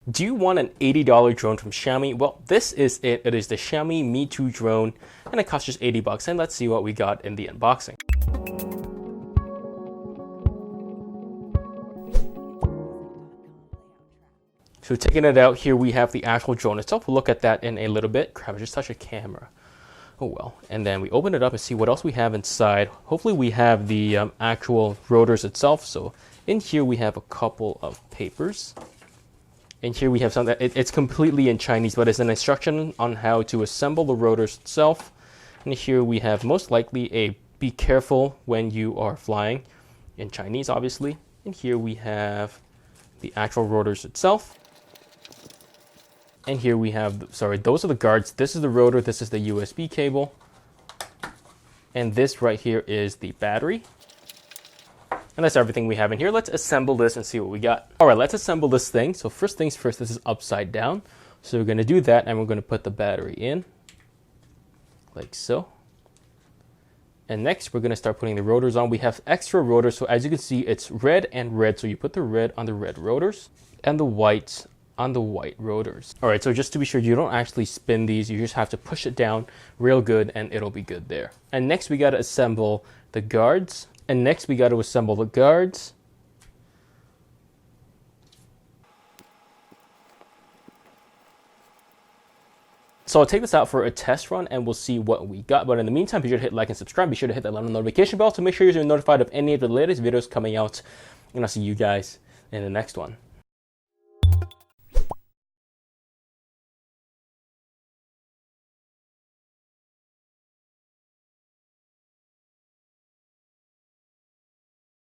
Do you want an $80 drone from Xiaomi? Well, this is it. It is the Xiaomi Mitu drone, and it costs just 80 bucks. And let's see what we got in the unboxing. So taking it out, here we have the actual drone itself. We'll look at that in a little bit. Crap, I just touched a camera. Oh well. And then we open it up and see what else we have inside. Hopefully we have the actual rotors itself. So in here we have a couple of papers. And here we have something that it's completely in Chinese, but it's an instruction on how to assemble the rotors itself. And here we have most likely a be careful when you are flying, in Chinese obviously. And here we have the actual rotors itself. And here we have, sorry, those are the guards. This is the rotor, this is the USB cable. And this right here is the battery. And that's everything we have in here. Let's assemble this and see what we got. All right, let's assemble this thing. So first things first, this is upside down. So we're gonna do that and we're gonna put the battery in, like so. And next we're gonna start putting the rotors on. We have extra rotors, so as you can see, it's red and red. So you put the red on the red rotors and the white on the white rotors. All right, so just to be sure, you don't actually spin these, you just have to push it down real good and it'll be good there. And next we gotta assemble the guards. And next we got to assemble the guards. So I'll take this out for a test run and we'll see what we got. But in the meantime, be sure to hit like and subscribe. Be sure to hit that little notification bell to make sure you're notified of any of the latest videos coming out. And I'll see you guys in the next one.